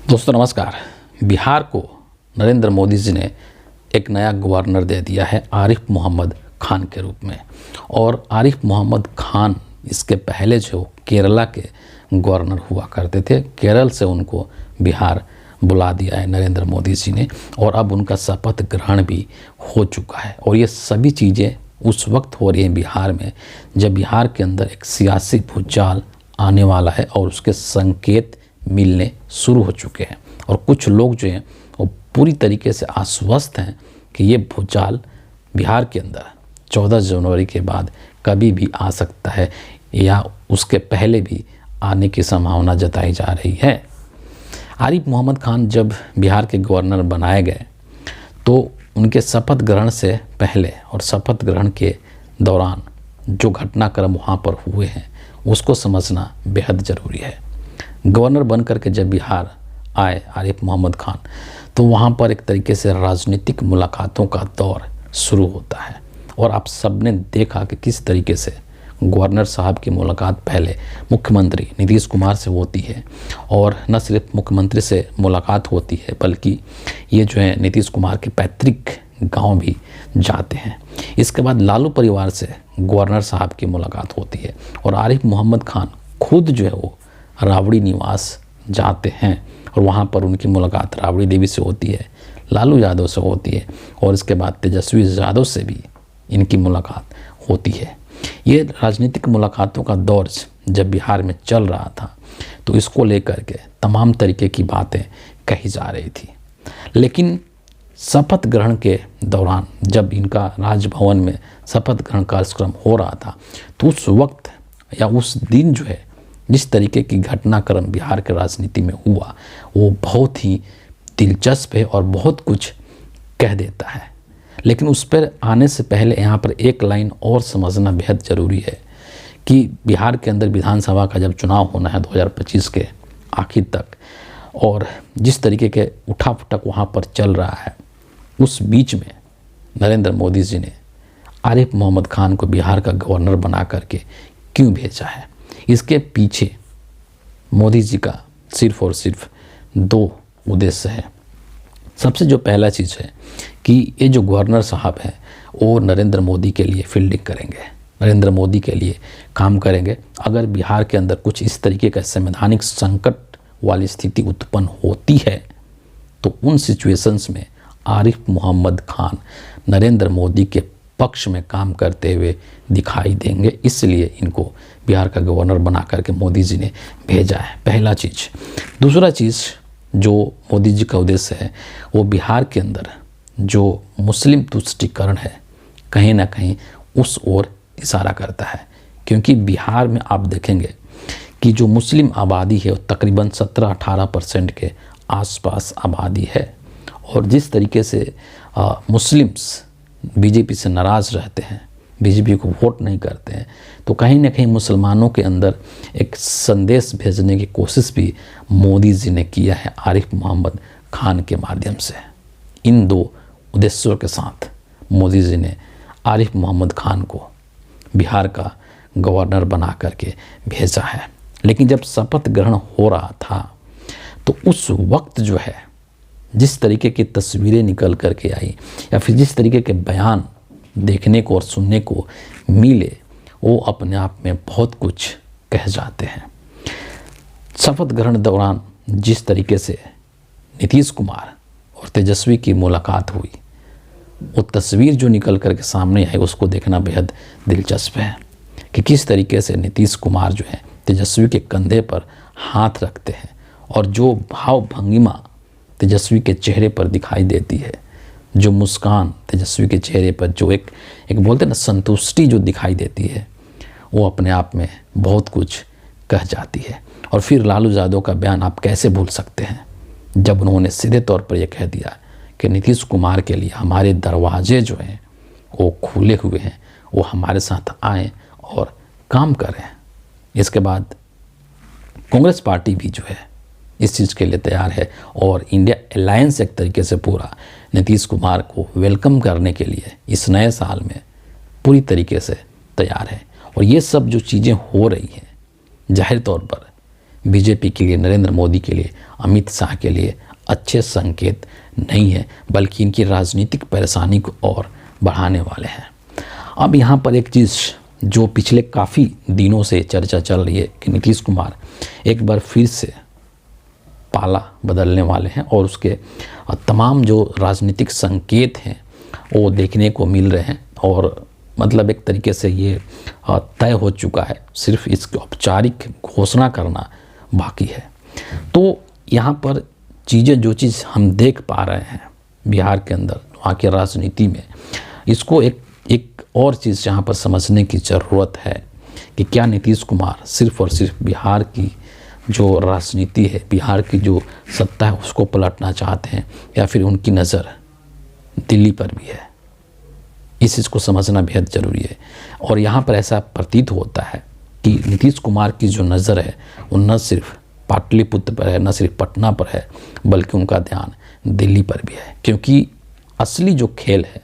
दोस्तों नमस्कार। बिहार को नरेंद्र मोदी जी ने एक नया गवर्नर दे दिया है आरिफ मोहम्मद खान के रूप में। और आरिफ मोहम्मद खान इसके पहले जो केरला के गवर्नर हुआ करते थे, केरल से उनको बिहार बुला दिया है नरेंद्र मोदी जी ने, और अब उनका शपथ ग्रहण भी हो चुका है। और ये सभी चीज़ें उस वक्त हो रही हैं बिहार में जब बिहार के अंदर एक सियासी भूचाल आने वाला है और उसके संकेत मिलने शुरू हो चुके हैं। और कुछ लोग जो हैं वो पूरी तरीके से आश्वस्त हैं कि ये भूचाल बिहार के अंदर 14 जनवरी के बाद कभी भी आ सकता है या उसके पहले भी आने की संभावना जताई जा रही है। आरिफ मोहम्मद खान जब बिहार के गवर्नर बनाए गए तो उनके शपथ ग्रहण से पहले और शपथ ग्रहण के दौरान जो घटनाक्रम वहाँ पर हुए हैं उसको समझना बेहद ज़रूरी है। गवर्नर बन करके जब बिहार आए आरिफ मोहम्मद खान तो वहाँ पर एक तरीके से राजनीतिक मुलाकातों का दौर शुरू होता है। और आप सब ने देखा कि किस तरीके से गवर्नर साहब की मुलाकात पहले मुख्यमंत्री नीतीश कुमार से होती है, और न सिर्फ मुख्यमंत्री से मुलाकात होती है बल्कि ये जो है नीतीश कुमार के पैतृक गांव भी जाते हैं। इसके बाद लालू परिवार से गवर्नर साहब की मुलाकात होती है और आरिफ मोहम्मद खान खुद जो है वो राबड़ी निवास जाते हैं और वहाँ पर उनकी मुलाकात राबड़ी देवी से होती है, लालू यादव से होती है, और इसके बाद तेजस्वी यादव से भी इनकी मुलाकात होती है। ये राजनीतिक मुलाकातों का दौर जब बिहार में चल रहा था तो इसको लेकर के तमाम तरीके की बातें कही जा रही थी। लेकिन शपथ ग्रहण के दौरान जब इनका राजभवन में शपथ ग्रहण कार्यक्रम हो रहा था तो उस वक्त या उस दिन जो है जिस तरीके की घटनाक्रम बिहार के राजनीति में हुआ वो बहुत ही दिलचस्प है और बहुत कुछ कह देता है। लेकिन उस पर आने से पहले यहाँ पर एक लाइन और समझना बेहद ज़रूरी है कि बिहार के अंदर विधानसभा का जब चुनाव होना है 2025 के आखिर तक, और जिस तरीके के उठापटक वहाँ पर चल रहा है, उस बीच में नरेंद्र मोदी जी ने आरिफ मोहम्मद खान को बिहार का गवर्नर बना करके क्यों भेजा है, इसके पीछे मोदी जी का सिर्फ और सिर्फ दो उद्देश्य है। सबसे जो पहला चीज़ है कि ये जो गवर्नर साहब हैं वो नरेंद्र मोदी के लिए फील्डिंग करेंगे, नरेंद्र मोदी के लिए काम करेंगे। अगर बिहार के अंदर कुछ इस तरीके का संवैधानिक संकट वाली स्थिति उत्पन्न होती है तो उन सिचुएशंस में आरिफ मोहम्मद खान नरेंद्र मोदी के पक्ष में काम करते हुए दिखाई देंगे, इसलिए इनको बिहार का गवर्नर बना करके मोदी जी ने भेजा है। पहला चीज़। दूसरा चीज़ जो मोदी जी का उद्देश्य है वो बिहार के अंदर जो मुस्लिम तुष्टीकरण है कहीं ना कहीं उस ओर इशारा करता है, क्योंकि बिहार में आप देखेंगे कि जो मुस्लिम आबादी है वो तकरीबन 17-18% के आसपास आबादी है। और जिस तरीके से मुस्लिम्स बीजेपी से नाराज़ रहते हैं, बीजेपी को वोट नहीं करते हैं, तो कहीं ना कहीं मुसलमानों के अंदर एक संदेश भेजने की कोशिश भी मोदी जी ने किया है आरिफ मोहम्मद खान के माध्यम से। इन दो उद्देश्यों के साथ मोदी जी ने आरिफ मोहम्मद खान को बिहार का गवर्नर बना करके भेजा है। लेकिन जब शपथ ग्रहण हो रहा था तो उस वक्त जो है जिस तरीके की तस्वीरें निकल करके आई या फिर जिस तरीके के बयान देखने को और सुनने को मिले वो अपने आप में बहुत कुछ कह जाते हैं। शपथ ग्रहण दौरान जिस तरीके से नीतीश कुमार और तेजस्वी की मुलाकात हुई, वो तस्वीर जो निकल करके सामने आई उसको देखना बेहद दिलचस्प है कि किस तरीके से नीतीश कुमार जो है तेजस्वी के कंधे पर हाथ रखते हैं और जो भाव भंगिमा तेजस्वी के चेहरे पर दिखाई देती है, जो मुस्कान तेजस्वी के चेहरे पर जो एक बोलते हैं ना संतुष्टि जो दिखाई देती है, वो अपने आप में बहुत कुछ कह जाती है। और फिर लालू यादव का बयान आप कैसे भूल सकते हैं जब उन्होंने सीधे तौर पर यह कह दिया कि नीतीश कुमार के लिए हमारे दरवाजे जो हैं वो खुले हुए हैं, वो हमारे साथ आएँ और काम करें। इसके बाद कांग्रेस पार्टी भी जो है इस चीज़ के लिए तैयार है और इंडिया अलायंस एक तरीके से पूरा नीतीश कुमार को वेलकम करने के लिए इस नए साल में पूरी तरीके से तैयार है। और ये सब जो चीज़ें हो रही हैं जाहिर तौर पर बीजेपी के लिए, नरेंद्र मोदी के लिए, अमित शाह के लिए अच्छे संकेत नहीं है, बल्कि इनकी राजनीतिक परेशानी को और बढ़ाने वाले हैं। अब यहाँ पर एक चीज़ जो पिछले काफ़ी दिनों से चर्चा चल रही है कि नीतीश कुमार एक बार फिर से पाला बदलने वाले हैं और उसके तमाम जो राजनीतिक संकेत हैं वो देखने को मिल रहे हैं और मतलब एक तरीके से ये तय हो चुका है, सिर्फ इसकी औपचारिक घोषणा करना बाकी है। तो यहाँ पर जो चीज़ हम देख पा रहे हैं बिहार के अंदर, वहाँ की राजनीति में, इसको एक और चीज़ यहाँ पर समझने की ज़रूरत है कि क्या नीतीश कुमार सिर्फ और सिर्फ बिहार की जो राजनीति है, बिहार की जो सत्ता है उसको पलटना चाहते हैं या फिर उनकी नज़र दिल्ली पर भी है। इस चीज़ को समझना बेहद ज़रूरी है। और यहाँ पर ऐसा प्रतीत होता है कि नीतीश कुमार की जो नज़र है वो न सिर्फ पाटलिपुत्र पर है, न सिर्फ पटना पर है, बल्कि उनका ध्यान दिल्ली पर भी है, क्योंकि असली जो खेल है,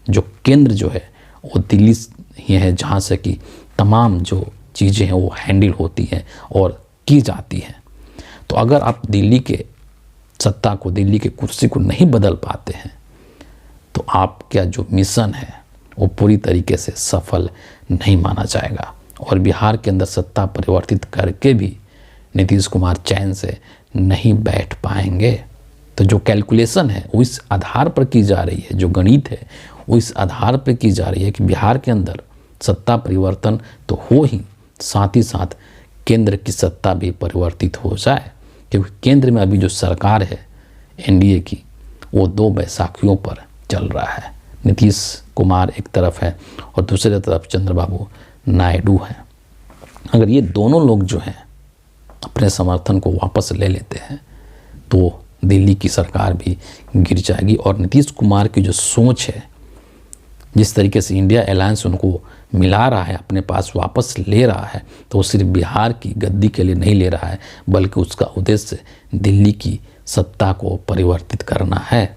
जो केंद्र जो है वो दिल्ली ही है, जहाँ से कि तमाम जो चीज़ें हैं वो हैंडल होती हैं और की जाती हैं। तो अगर आप दिल्ली के सत्ता को, दिल्ली के कुर्सी को नहीं बदल पाते हैं तो आपका जो मिशन है वो पूरी तरीके से सफल नहीं माना जाएगा। और बिहार के अंदर सत्ता परिवर्तित करके भी नीतीश कुमार चैन से नहीं बैठ पाएंगे। तो जो कैलकुलेशन है वो इस आधार पर की जा रही है, जो गणित है वो इस आधार पर की जा रही है कि बिहार के अंदर सत्ता परिवर्तन तो हो ही, साथ ही साथ केंद्र की सत्ता भी परिवर्तित हो जाए, क्योंकि केंद्र में अभी जो सरकार है एनडीए की वो 2 बैसाखियों पर चल रहा है। नीतीश कुमार एक तरफ है और दूसरी तरफ चंद्रबाबू नायडू हैं। अगर ये दोनों लोग जो हैं अपने समर्थन को वापस ले लेते हैं तो दिल्ली की सरकार भी गिर जाएगी। और नीतीश कुमार की जो सोच है, जिस तरीके से इंडिया अलायंस उनको मिला रहा है, अपने पास वापस ले रहा है, तो वो सिर्फ बिहार की गद्दी के लिए नहीं ले रहा है, बल्कि उसका उद्देश्य दिल्ली की सत्ता को परिवर्तित करना है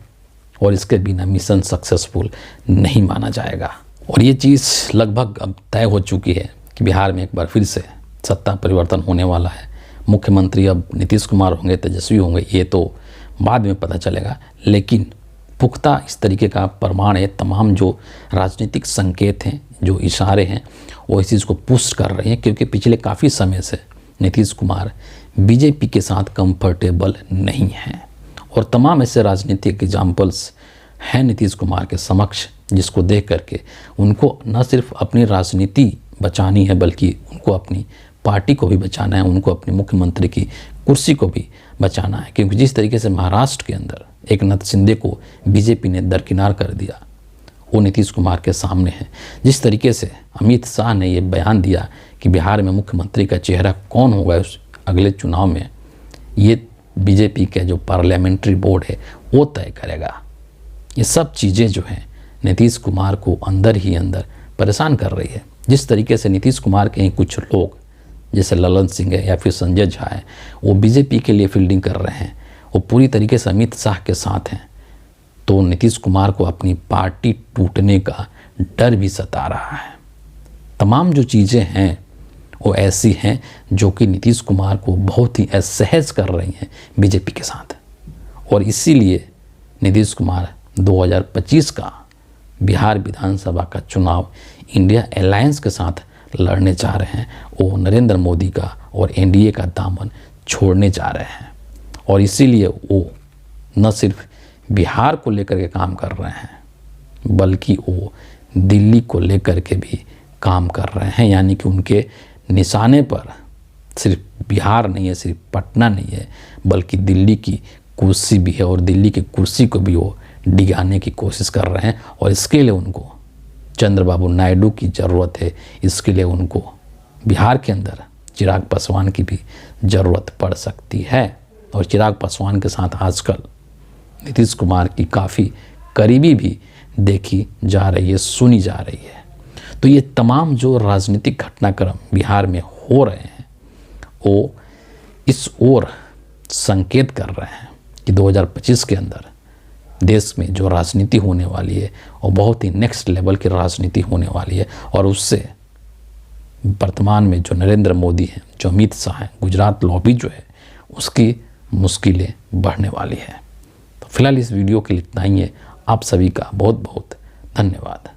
और इसके बिना मिशन सक्सेसफुल नहीं माना जाएगा। और ये चीज़ लगभग अब तय हो चुकी है कि बिहार में एक बार फिर से सत्ता परिवर्तन होने वाला है। मुख्यमंत्री अब नीतीश कुमार होंगे, तेजस्वी होंगे, ये तो बाद में पता चलेगा, लेकिन पुख्ता इस तरीके का प्रमाण है, तमाम जो राजनीतिक संकेत हैं, जो इशारे हैं, वो इस चीज़ को पुष्ट कर रहे हैं, क्योंकि पिछले काफ़ी समय से नीतीश कुमार बीजेपी के साथ कंफर्टेबल नहीं हैं। और तमाम ऐसे राजनीतिक एग्जाम्पल्स हैं नीतीश कुमार के समक्ष, जिसको देख करके उनको न सिर्फ अपनी राजनीति बचानी है, बल्कि उनको अपनी पार्टी को भी बचाना है, उनको अपने मुख्यमंत्री की कुर्सी को भी बचाना है। क्योंकि जिस तरीके से महाराष्ट्र के अंदर एकनाथ शिंदे को बीजेपी ने दरकिनार कर दिया, वो नीतीश कुमार के सामने है। जिस तरीके से अमित शाह ने ये बयान दिया कि बिहार में मुख्यमंत्री का चेहरा कौन होगा उस अगले चुनाव में, ये बीजेपी के जो पार्लियामेंट्री बोर्ड है वो तय करेगा। ये सब चीज़ें जो हैं नीतीश कुमार को अंदर ही अंदर परेशान कर रही है। जिस तरीके से नीतीश कुमार के ही कुछ लोग, जैसे ललन सिंह है या फिर संजय झा है, वो बीजेपी के लिए फील्डिंग कर रहे हैं, वो पूरी तरीके से अमित शाह के साथ हैं, तो नीतीश कुमार को अपनी पार्टी टूटने का डर भी सता रहा है। तमाम जो चीज़ें हैं वो ऐसी हैं जो कि नीतीश कुमार को बहुत ही असहज कर रही हैं बीजेपी के साथ। और इसीलिए नीतीश कुमार 2025 का बिहार विधानसभा का चुनाव इंडिया अलायंस के साथ लड़ने जा रहे हैं। वो नरेंद्र मोदी का और एनडीए का दामन छोड़ने जा रहे हैं। और इसीलिए वो न सिर्फ बिहार को लेकर के काम कर रहे हैं, बल्कि वो दिल्ली को लेकर के भी काम कर रहे हैं। यानी कि उनके निशाने पर सिर्फ बिहार नहीं है, सिर्फ पटना नहीं है, बल्कि दिल्ली की कुर्सी भी है। और दिल्ली की कुर्सी को भी वो डिगाने की कोशिश कर रहे हैं। और इसके लिए उनको चंद्रबाबू नायडू की ज़रूरत है। इसके लिए उनको बिहार के अंदर चिराग पासवान की भी ज़रूरत पड़ सकती है। और चिराग पासवान के साथ आजकल नीतीश कुमार की काफ़ी करीबी भी देखी जा रही है, सुनी जा रही है। तो ये तमाम जो राजनीतिक घटनाक्रम बिहार में हो रहे हैं वो इस ओर संकेत कर रहे हैं कि 2025 के अंदर देश में जो राजनीति होने वाली है वो बहुत ही नेक्स्ट लेवल की राजनीति होने वाली है। और उससे वर्तमान में जो नरेंद्र मोदी हैं, जो अमित शाह हैं, गुजरात लॉबी जो है उसकी मुश्किलें बढ़ने वाली है। तो फिलहाल इस वीडियो के लिए इतना ही है। आप सभी का बहुत बहुत धन्यवाद।